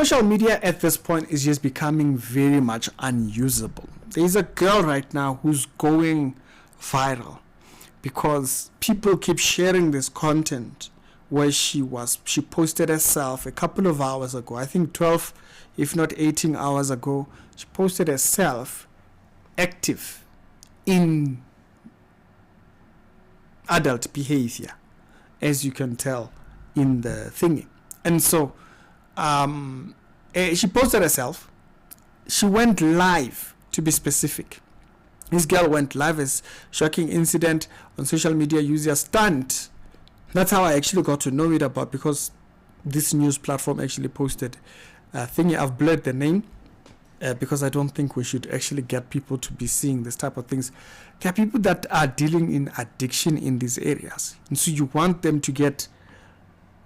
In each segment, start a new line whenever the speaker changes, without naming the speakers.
social media at this point is just becoming very much unusable. There's a girl right now who's going viral because people keep sharing this content where she posted herself a couple of hours ago, I think 12 if not 18 hours ago. She posted herself active in adult behavior, as you can tell in the thingy. And so she posted herself. She went live, to be specific. This girl went live as shocking incident on social media, user stunned. That's how I actually got to know it about, because this news platform actually posted a thingy. I've blurred the name because I don't think we should actually get people to be seeing this type of things. There are people that are dealing in addiction in these areas, and so you want them to get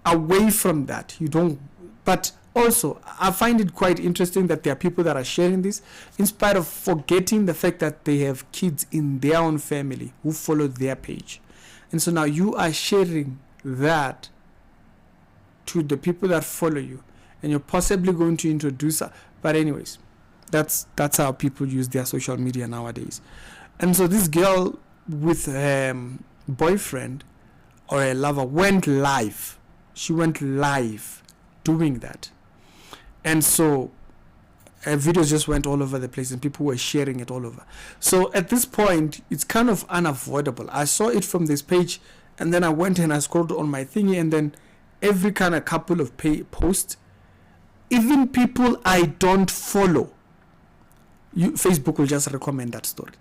away from that. You don't. But also, I find it quite interesting that there are people that are sharing this in spite of forgetting the fact that they have kids in their own family who follow their page. And so now you are sharing that to the people that follow you, and you're possibly going to introduce. But anyways, that's how people use their social media nowadays. And so this girl with her boyfriend or a lover went live. She went live doing that. And so videos just went all over the place and people were sharing it all over. So at this point, it's kind of unavoidable. I saw it from this page, and then I went and I scrolled on my thingy, and then every kind of couple of posts, even people I don't follow, Facebook will just recommend that story.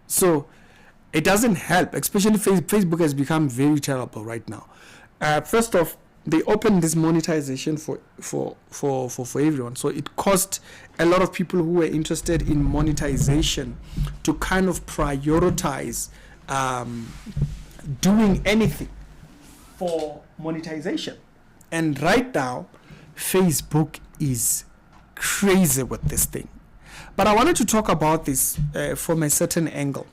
So it doesn't help, especially Facebook has become very terrible right now. First off, they opened this monetization for everyone. So it cost a lot of people who were interested in monetization to kind of prioritize doing anything for monetization. And right now, Facebook is crazy with this thing. But I wanted to talk about this from a certain angle.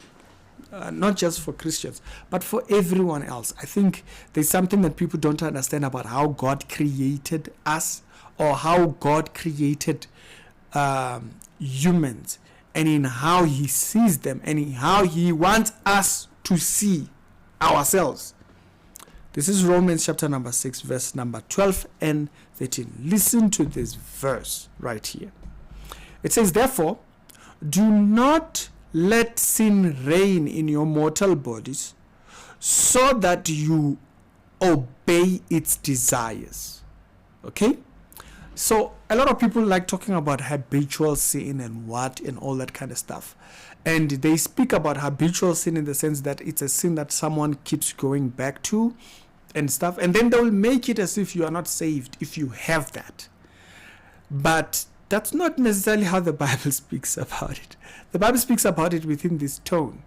Not just for Christians, but for everyone else. I think there's something that people don't understand about how God created us, or how God created humans, and in how he sees them, and in how he wants us to see ourselves. This is Romans chapter number 6, verse number 12 and 13. Listen to this verse right here. It says, therefore, do not let sin reign in your mortal bodies, so that you obey its desires. Okay? So a lot of people like talking about habitual sin and all that kind of stuff. And they speak about habitual sin in the sense that it's a sin that someone keeps going back to and stuff. And then they will make it as if you are not saved if you have that. But that's not necessarily how the Bible speaks about it. The Bible speaks about it within this tone,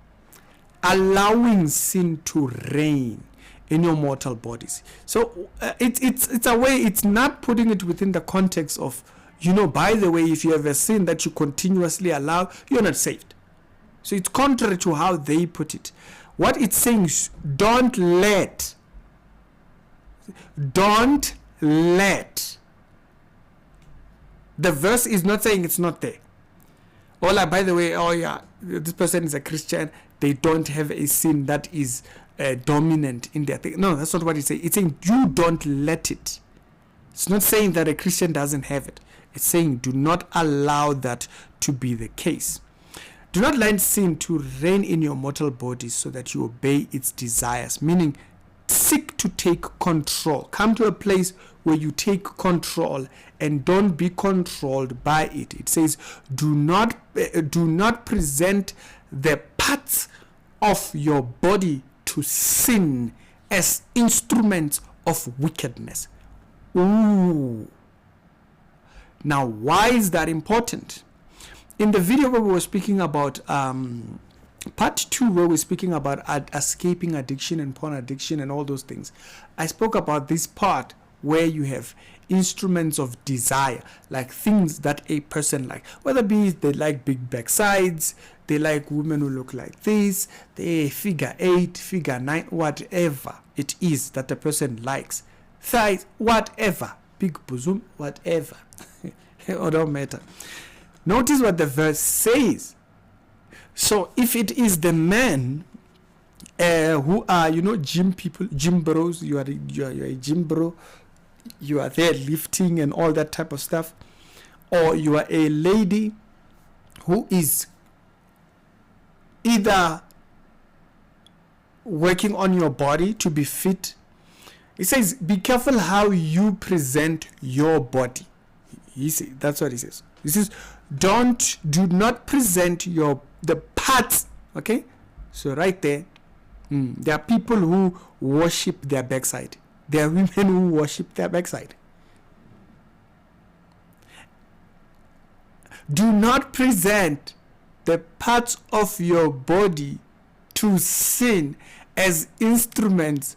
allowing sin to reign in your mortal bodies. So it's a way, it's not putting it within the context of, by the way, if you have a sin that you continuously allow, you're not saved. So it's contrary to how they put it. What it's saying is, don't let. The verse is not saying it's not there. Or like, by the way, this person is a Christian, they don't have a sin that is dominant in their thing. No, that's not what it's saying. It's saying you don't let it. It's not saying that a Christian doesn't have it. It's saying do not allow that to be the case. Do not let sin to reign in your mortal bodies so that you obey its desires. Meaning, seek to take control. Come to a place where you take control and don't be controlled by it. It says, do not present the parts of your body to sin as instruments of wickedness. Ooh. Now, why is that important? In the video where we were speaking about part 2, where we're speaking about escaping addiction and porn addiction and all those things, I spoke about this part where you have instruments of desire, like things that a person like, whether be they like big backsides, they like women who look like this, they figure 8, figure 9, whatever it is that the person likes, thighs, whatever, big bosom, whatever. It don't matter. Notice what the verse says. So if it is the men who are, gym people, gym bros, you are a gym bro, you are there lifting and all that type of stuff, or you are a lady who is either working on your body to be fit. It says, be careful how you present your body. That's what he says. He says, do not present the parts. Okay, so right there, there are people who worship their backside. There are women who worship their backside. Do not present the parts of your body to sin as instruments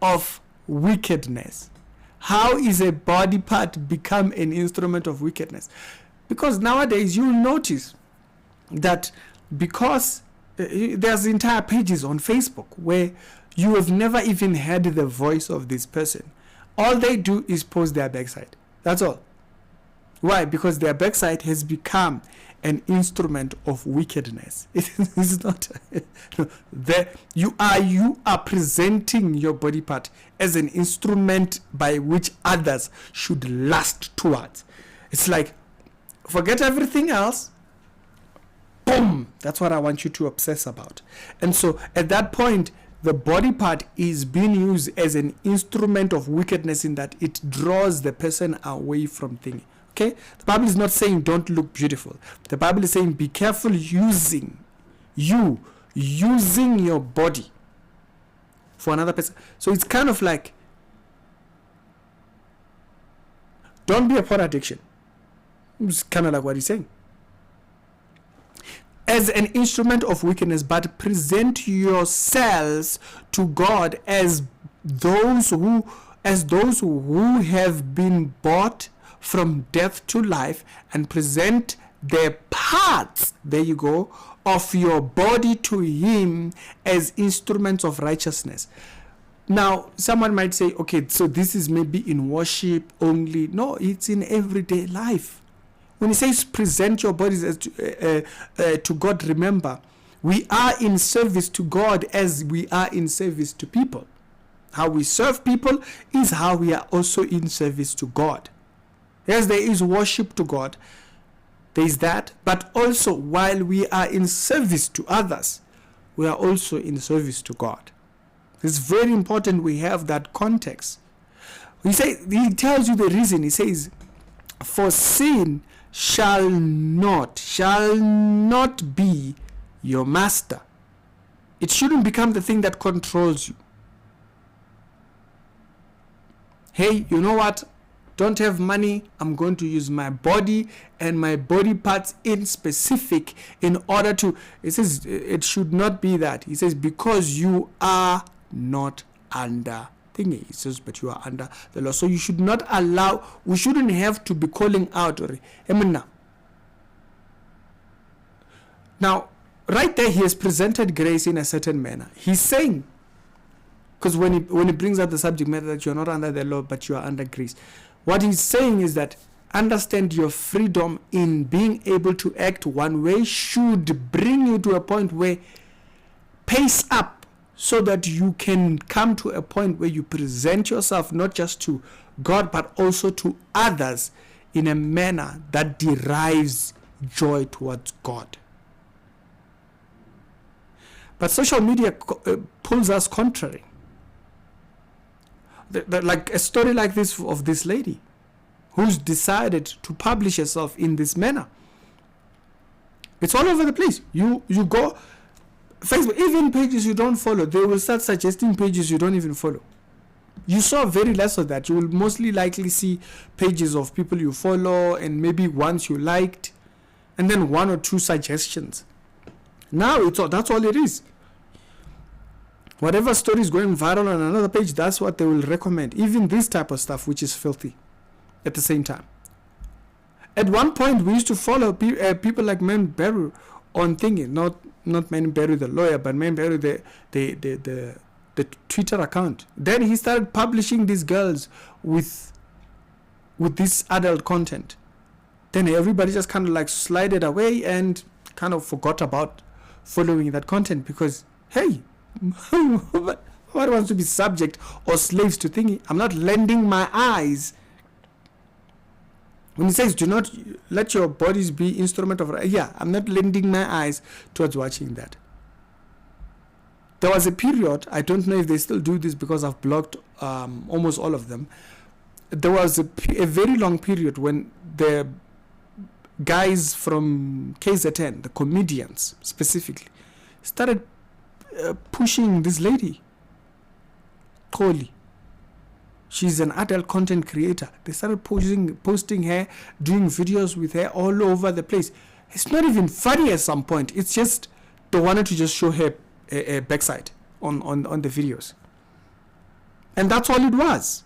of wickedness. How is a body part become an instrument of wickedness? Because nowadays you'll notice that because there's entire pages on Facebook where you have never even heard the voice of this person. All they do is post their backside. That's all. Why? Because their backside has become an instrument of wickedness. It is not. You are presenting your body part as an instrument by which others should lust towards. It's like, forget everything else. Boom! That's what I want you to obsess about. And so at that point, the body part is being used as an instrument of wickedness in that it draws the person away from things. Okay? The Bible is not saying don't look beautiful. The Bible is saying be careful using your body for another person. So it's kind of like, don't be a porn addiction. It's kind of like what he's saying. As an instrument of wickedness, but present yourselves to God as those who have been bought from death to life, and present their parts, there you go, of your body to Him as instruments of righteousness. Now, someone might say, okay, so this is maybe in worship only. No, it's in everyday life. When he says present your bodies as to God, remember, we are in service to God as we are in service to people. How we serve people is how we are also in service to God. Yes, there is worship to God. There is that. But also, while we are in service to others, we are also in service to God. It's very important we have that context. He tells you the reason. He says, for sin shall not be your master. It shouldn't become the thing that controls you. Hey, you know what? Don't have money. I'm going to use my body and my body parts in specific in order to. It says it should not be that. He says because you are not under thingy. It says but you are under the law. So you should not allow. We shouldn't have to be calling out. Now, right there, he has presented grace in a certain manner. He's saying, because when he brings up the subject matter that you're not under the law but you are under grace, what he's saying is that understand your freedom in being able to act one way should bring you to a point where pace up so that you can come to a point where you present yourself not just to God but also to others in a manner that derives joy towards God. But social media pulls us contrary. Like a story like this of this lady who's decided to publish herself in this manner. It's all over the place. You go Facebook, even pages you don't follow, they will start suggesting pages you don't even follow. You saw very less of that. You will mostly likely see pages of people you follow and maybe ones you liked and then one or two suggestions. Now that's all it is. Whatever story is going viral on another page, that's what they will recommend. Even this type of stuff, which is filthy at the same time. At one point, we used to follow people like Man Beru on thingy, not Man Beru the lawyer, but Man Beru the Twitter account. Then he started publishing these girls with with this adult content, then everybody just kind of like slided away and kind of forgot about following that content, because hey, what wants to be subject or slaves to thinking? I'm not lending my eyes. When he says do not let your bodies be instrument of, I'm not lending my eyes towards watching that. There was a period, I don't know if they still do this because I've blocked almost all of them. There was a very long period when the guys from KZN, the comedians specifically, started pushing this lady, Kholi. She's an adult content creator. They started posting her, doing videos with her all over the place. It's not even funny at some point. It's just they wanted to just show her a backside on the videos. And that's all it was.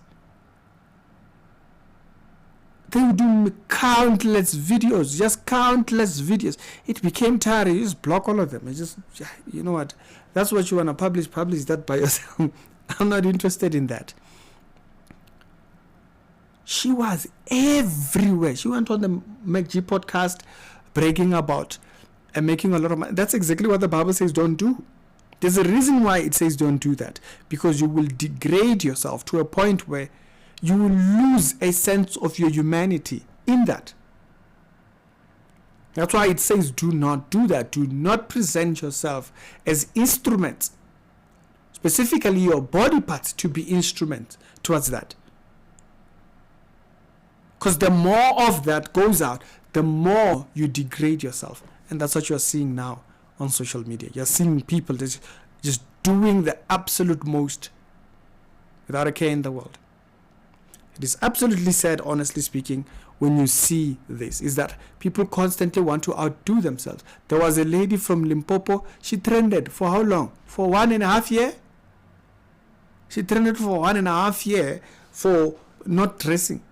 They would do countless videos, just countless videos. It became tiring. You just block all of them. It's just, you know what? That's what you want to publish that by yourself. I'm not interested in that. She was everywhere. She went on the MacG podcast bragging about and making a lot of money. That's exactly what the Bible says don't do. There's a reason why it says don't do that. Because you will degrade yourself to a point where you will lose a sense of your humanity in that. That's why it says do not do that. Do not present yourself as instruments, specifically your body parts, to be instruments towards that. Because the more of that goes out, the more you degrade yourself. And that's what you're seeing now on social media. You're seeing people just doing the absolute most without a care in the world. It is absolutely sad, honestly speaking, when you see this, is that people constantly want to outdo themselves. There was a lady from Limpopo. She trended for how long? For 1.5 years? She trended for 1.5 years for not dressing.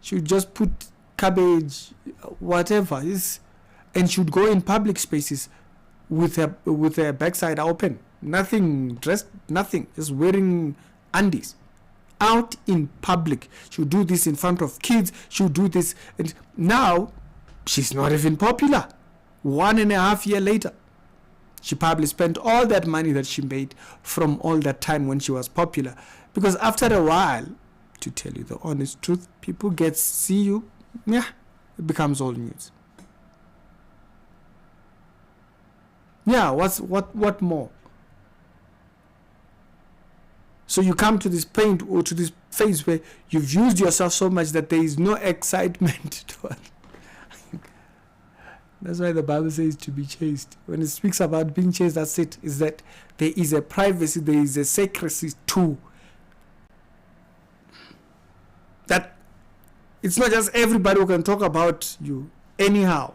She would just put cabbage, whatever, and she would go in public spaces with her backside open. Nothing dressed, nothing. Just wearing undies. Out in public. She would do this in front of kids. She would do this. And now, she's not even popular. 1.5 years later. She probably spent all that money that she made from all that time when she was popular. Because after a while, to tell you the honest truth, people see you, it becomes old news. What more? So you come to this point or to this phase where you've used yourself so much that there is no excitement to it. That's why the Bible says to be chaste. When it speaks about being chaste, that's it. Is that there is a privacy, there is a secrecy too. That it's not just everybody who can talk about you anyhow.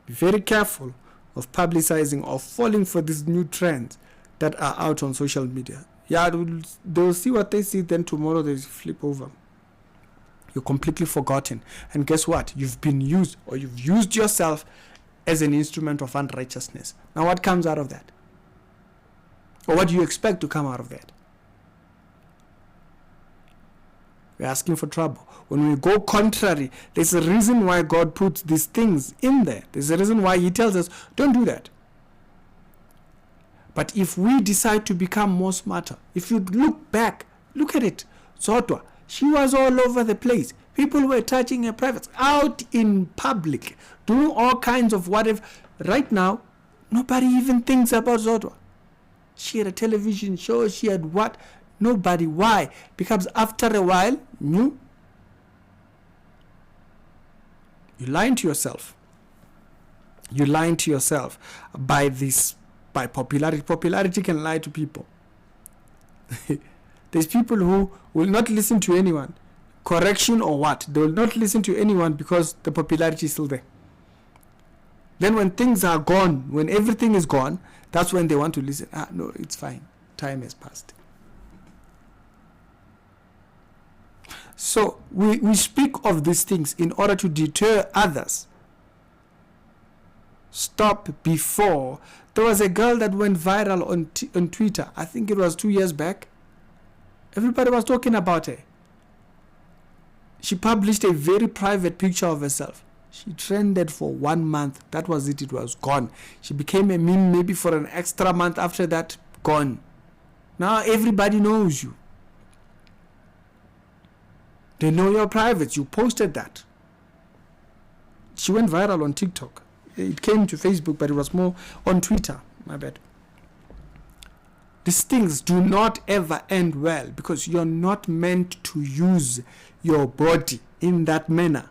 Be very careful of publicizing or falling for these new trends that are out on social media. They'll see what they see, then tomorrow they flip over. You're completely forgotten. And guess what? You've been used, or you've used yourself as an instrument of unrighteousness. Now what comes out of that? Or what do you expect to come out of that? We're asking for trouble. When we go contrary, there's a reason why God puts these things in there. There's a reason why He tells us, don't do that. But if we decide to become more smarter, if you look back, look at it. Zodwa, she was all over the place. People were touching her privates out in public, doing all kinds of whatever. Right now, nobody even thinks about Zodwa. She had a television show, she had what? Nobody. Why? Because after a while, you're lying to yourself. You're lying to yourself by popularity. Popularity can lie to people. There's people who will not listen to anyone, correction or what. They will not listen to anyone because the popularity is still there. Then when things are gone, when everything is gone, that's when they want to listen. No, it's fine. Time has passed. So we speak of these things in order to deter others. Stop before. There was a girl that went viral on Twitter. I think it was 2 years back. Everybody was talking about her. She published a very private picture of herself. She trended for 1 month. That was it. It was gone. She became a meme maybe for an extra month after that. Gone. Now everybody knows you. They know your privates. You posted that. She went viral on TikTok. It came to Facebook, but it was more on Twitter. My bad. These things do not ever end well, because you're not meant to use your body in that manner.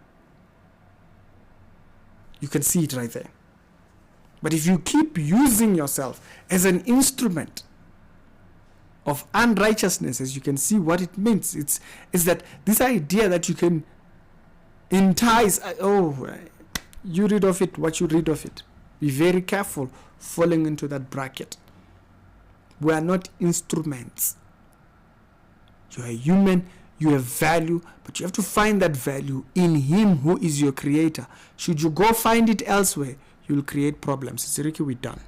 You can see it right there. But if you keep using yourself as an instrument of unrighteousness, as you can see what it means, it's that this idea that you can entice, you read of it what you read of it. Be very careful falling into that bracket. We are not instruments. You are human, you have value, but you have to find that value in Him who is your creator. Should you go find it elsewhere, you'll create problems. It's Ricky, we're done.